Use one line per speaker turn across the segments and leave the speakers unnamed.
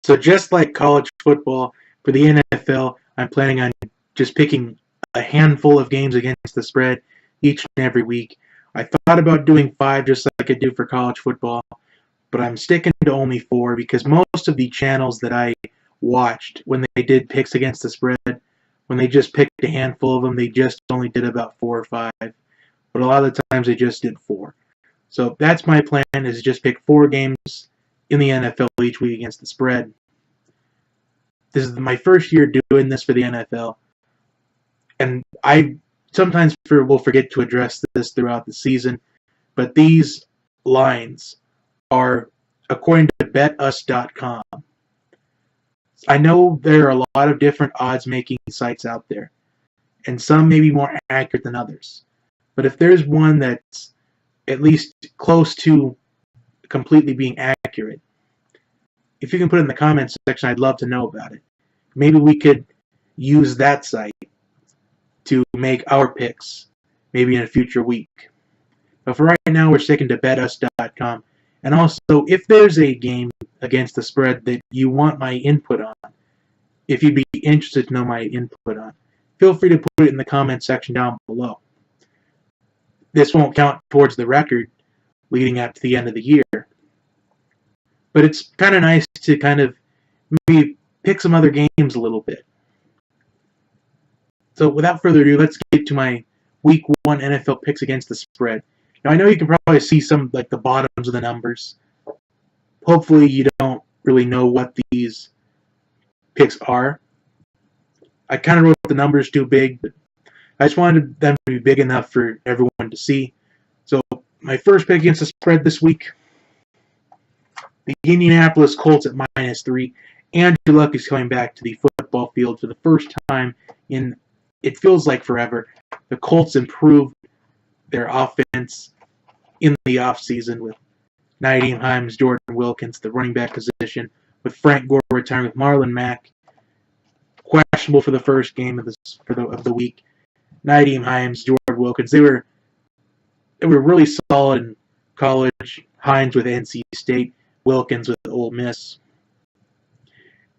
So just like college football, for the NFL, I'm planning on just picking a handful of games against the spread each and every week. I thought about doing 5 just like I do for college football, but I'm sticking to only 4 because most of the channels that I watched when they did picks against the spread, when they just picked a handful of them, they just only did about 4 or 5. But a lot of the times they just did 4. So that's my plan, is to just pick 4 games in the NFL each week against the spread. This is my first year doing this for the NFL, and I sometimes will forget to address this throughout the season, but these lines are according to betus.com. I know there are a lot of different odds-making sites out there, and some may be more accurate than others. But if there's one that's at least close to completely being accurate, if you can put it in the comments section, I'd love to know about it. Maybe we could use that site to make our picks, maybe in a future week. But for right now, we're sticking to betus.com. And also, if there's a game against the spread that you want my input on, if you'd be interested to know my input on, feel free to put it in the comments section down below. This won't count towards the record leading up to the end of the year, but it's kind of nice to kind of maybe pick some other games a little bit. So without further ado, let's get to my Week 1 NFL picks against the spread. Now I know you can probably see some, like the bottoms of the numbers. Hopefully you don't really know what these picks are. I kind of wrote the numbers too big, but I just wanted them to be big enough for everyone to see. So my first pick against the spread this week, the Indianapolis Colts at -3. Andrew Luck is coming back to the football field for the first time in, it feels like forever. The Colts improved their offense in the offseason with Nyheim Hines, Jordan Wilkins, the running back position, with Frank Gore retiring, with Marlon Mack questionable for the first game of the week. Nyheim Hines, Jordan Wilkins, they were really solid in college. Hines with NC State, Wilkins with Ole Miss.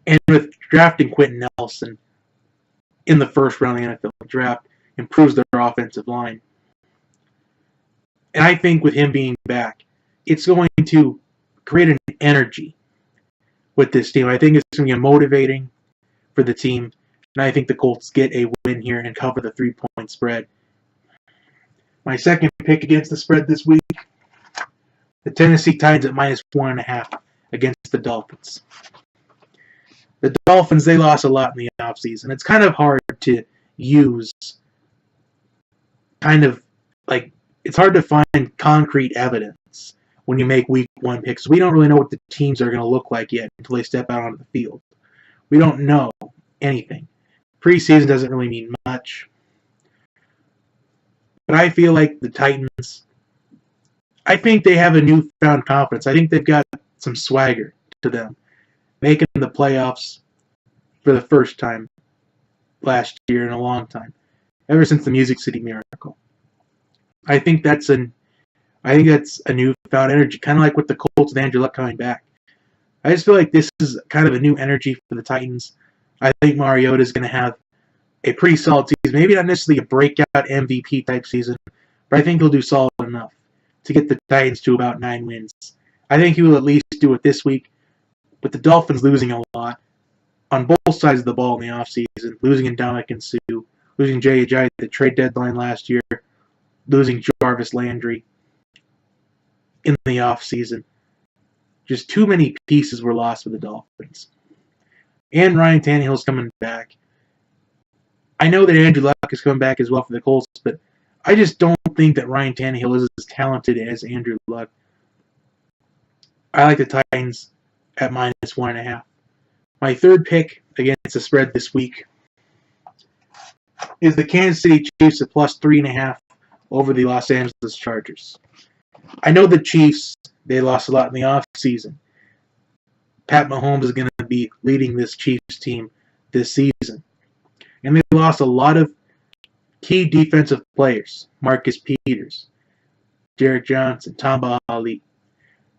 And with drafting Quentin Nelson in the first round of the NFL draft, improves their offensive line. And I think with him being back, it's going to create an energy with this team. I think it's going to be motivating for the team. And I think the Colts get a win here and cover the 3-point spread. My second pick against the spread this week, the Tennessee Titans at -1.5 against the Dolphins. The Dolphins, they lost a lot in the offseason. It's kind of hard to use, it's hard to find concrete evidence when you make Week 1 picks. We don't really know what the teams are going to look like yet until they step out onto the field. We don't know anything. Preseason doesn't really mean much. But I feel like the Titans, I think they have a newfound confidence. I think they've got some swagger to them. Making the playoffs for the first time last year in a long time, ever since the Music City Miracle. I think that's a newfound energy, kind of like with the Colts with Andrew Luck coming back. I just feel like this is kind of a new energy for the Titans. I think Mariota is going to have a pretty solid season. Maybe not necessarily a breakout MVP type season, but I think he'll do solid enough to get the Titans to about 9 wins. I think he will at least do it this week. With the Dolphins losing a lot on both sides of the ball in the offseason, losing Ndamukong Suh, losing Jay Ajayi at the trade deadline last year, losing Jarvis Landry in the offseason. Just too many pieces were lost for the Dolphins. And Ryan Tannehill's coming back. I know that Andrew Luck is coming back as well for the Colts, but I just don't think that Ryan Tannehill is as talented as Andrew Luck. I like the Titans at -1.5. My third pick against the spread this week is the Kansas City Chiefs at +3.5 over the Los Angeles Chargers. I know the Chiefs, they lost a lot in the offseason. Pat Mahomes is going to be leading this Chiefs team this season. And they lost a lot of key defensive players. Marcus Peters, Derek Johnson, Tamba Ali.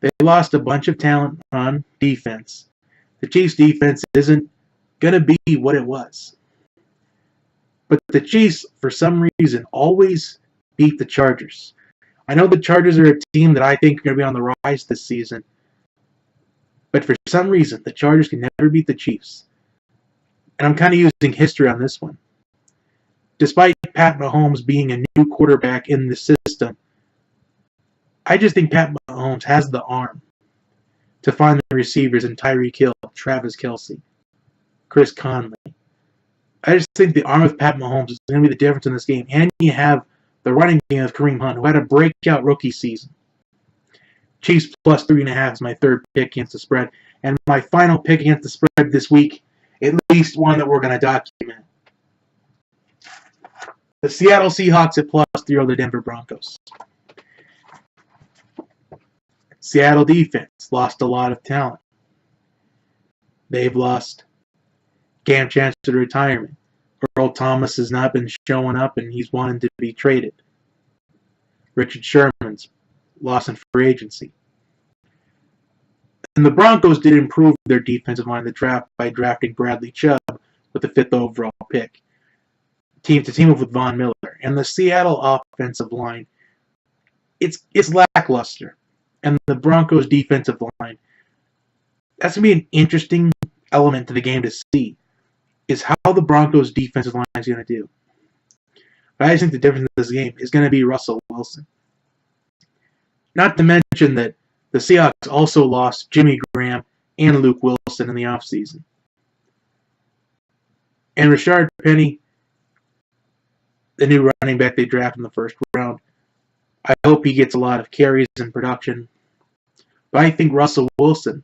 They lost a bunch of talent on defense The Chiefs' defense isn't going to be what it was. But the Chiefs, for some reason, always beat the Chargers. I know the Chargers are a team that I think are going to be on the rise this season. But for some reason, the Chargers can never beat the Chiefs. And I'm kind of using history on this one. Despite Pat Mahomes being a new quarterback in the system, I just think Pat Mahomes has the arm to find the receivers in Tyreek Hill, Travis Kelce, Chris Conley. I just think the arm of Pat Mahomes is going to be the difference in this game. And you have the running game of Kareem Hunt, who had a breakout rookie season. Chiefs plus 3.5 is my third pick against the spread. And my final pick against the spread this week, at least one that we're going to document. The Seattle Seahawks at plus 3 over the Denver Broncos. Seattle defense lost a lot of talent. They've lost Cam Chancellor to retirement. Earl Thomas has not been showing up and he's wanting to be traded. Richard Sherman's lost in free agency. And the Broncos did improve their defensive line in the draft by drafting Bradley Chubb with the 5th overall pick. To team up with Von Miller. And the Seattle offensive line, it's lackluster. And the Broncos defensive line, that's going to be an interesting element to the game to see, is how the Broncos defensive line is going to do. But I just think the difference in this game is going to be Russell Wilson. Not to mention that the Seahawks also lost Jimmy Graham and Luke Wilson in the offseason. And Rashard Penny, the new running back they drafted in the first round, I hope he gets a lot of carries and production. But I think Russell Wilson,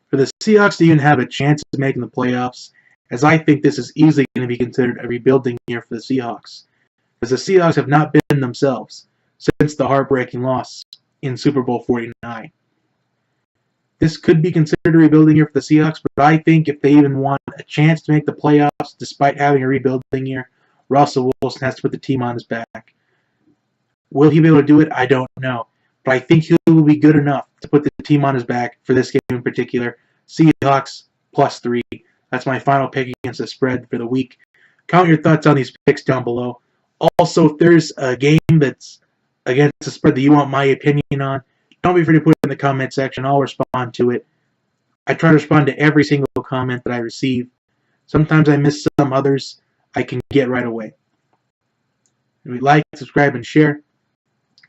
for the Seahawks to even have a chance of making the playoffs, as I think this is easily going to be considered a rebuilding year for the Seahawks. As the Seahawks have not been themselves since the heartbreaking loss in Super Bowl 49. This could be considered a rebuilding year for the Seahawks, but I think if they even want a chance to make the playoffs despite having a rebuilding year, Russell Wilson has to put the team on his back. Will he be able to do it? I don't know. But I think he will be good enough to put the team on his back for this game in particular. Seahawks plus 3. That's my final pick against the spread for the week. Comment your thoughts on these picks down below. Also, if there's a game that's against the spread that you want my opinion on, don't be afraid to put it in the comment section. I'll respond to it. I try to respond to every single comment that I receive. Sometimes I miss some, others I can get right away. If you like, subscribe, and share.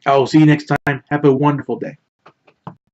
I will see you next time. Have a wonderful day.